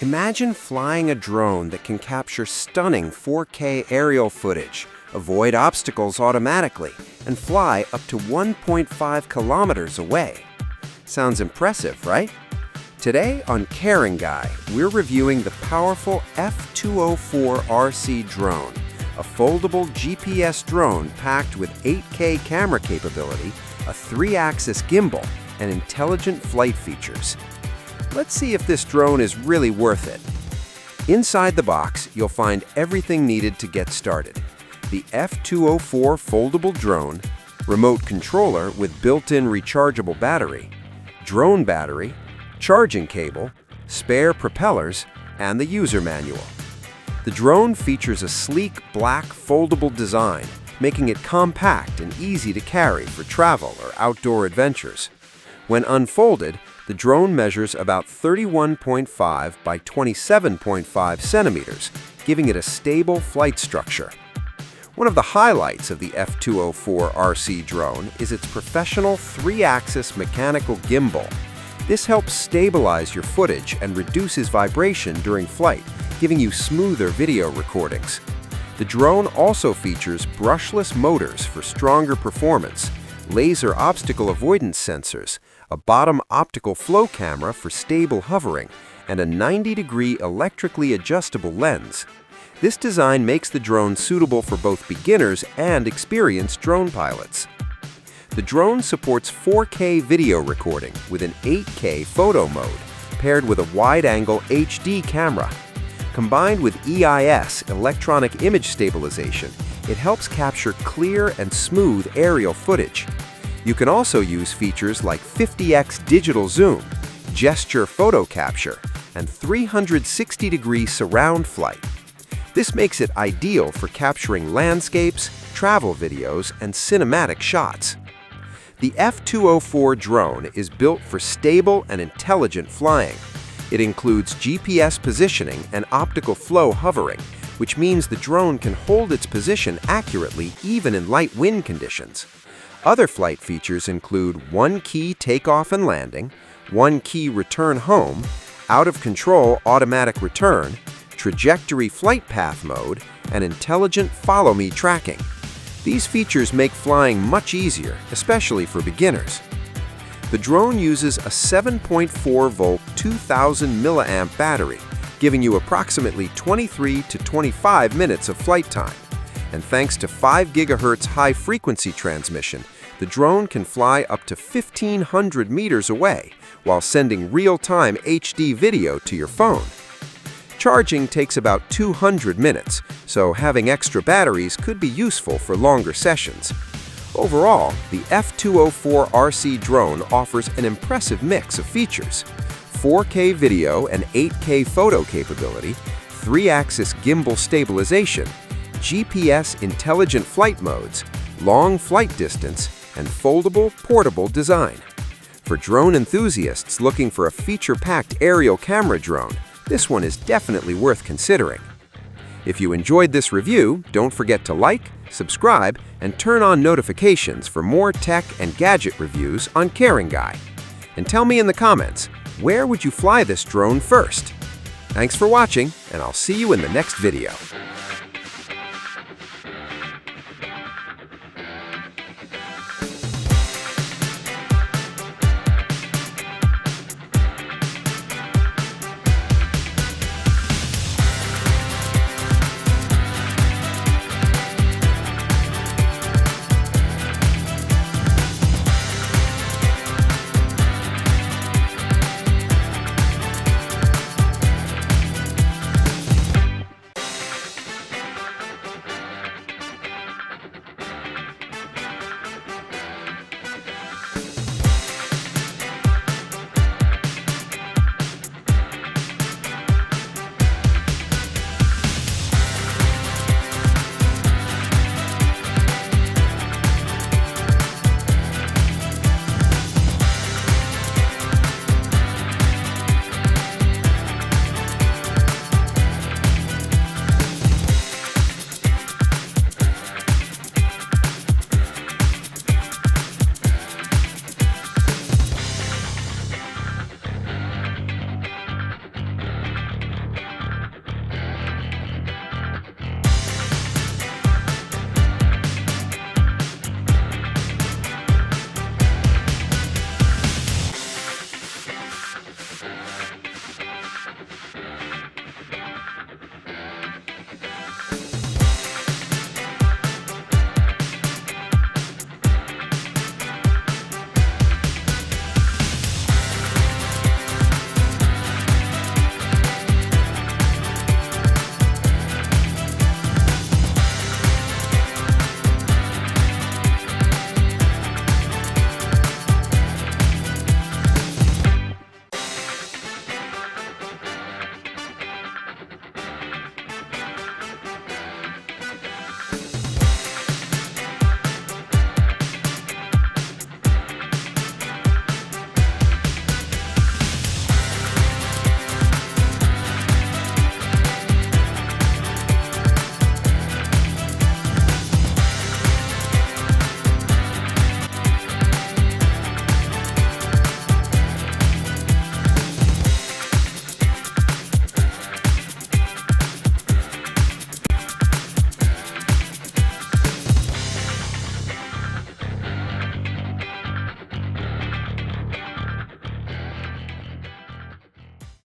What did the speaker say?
Imagine flying a drone that can capture stunning 4K aerial footage, avoid obstacles automatically, and fly up to 1.5 kilometers away. Sounds impressive, right? Today on Caring Guy, we're reviewing the powerful F204 RC Drone, a foldable GPS drone packed with 8K camera capability, a 3-axis gimbal, and intelligent flight features. Let's see if this drone is really worth it. Inside the box, you'll find everything needed to get started. The F204 foldable drone, remote controller with built-in rechargeable battery, drone battery, charging cable, spare propellers, and the user manual. The drone features a sleek black foldable design, making it compact and easy to carry for travel or outdoor adventures. When unfolded, the drone measures about 31.5 by 27.5 centimeters, giving it a stable flight structure. One of the highlights of the F204 RC drone is its professional 3-axis mechanical gimbal. This helps stabilize your footage and reduces vibration during flight, giving you smoother video recordings. The drone also features brushless motors for stronger performance, laser obstacle avoidance sensors, a bottom optical flow camera for stable hovering, and a 90-degree electrically adjustable lens. This design makes the drone suitable for both beginners and experienced drone pilots. The drone supports 4K video recording with an 8K photo mode, paired with a wide-angle HD camera. Combined with EIS, electronic image stabilization, it helps capture clear and smooth aerial footage. You can also use features like 50x digital zoom, gesture photo capture, and 360-degree surround flight. This makes it ideal for capturing landscapes, travel videos, and cinematic shots. The F204 drone is built for stable and intelligent flying. It includes GPS positioning and optical flow hovering, which means the drone can hold its position accurately even in light wind conditions. Other flight features include 1-key takeoff and landing, 1-key return home, out-of-control automatic return, trajectory flight path mode, and intelligent follow-me tracking. These features make flying much easier, especially for beginners. The drone uses a 7.4-volt 2,000 milliamp battery, giving you approximately 23 to 25 minutes of flight time. And thanks to 5 GHz high-frequency transmission, the drone can fly up to 1,500 meters away while sending real-time HD video to your phone. Charging takes about 200 minutes, so having extra batteries could be useful for longer sessions. Overall, the F204 RC drone offers an impressive mix of features: 4K video and 8K photo capability, 3-axis gimbal stabilization, GPS intelligent flight modes, long flight distance, and foldable, portable design. For drone enthusiasts looking for a feature-packed aerial camera drone, this one is definitely worth considering. If you enjoyed this review, don't forget to like, subscribe, and turn on notifications for more tech and gadget reviews on Caring Guy. And tell me in the comments, where would you fly this drone first? Thanks for watching, and I'll see you in the next video.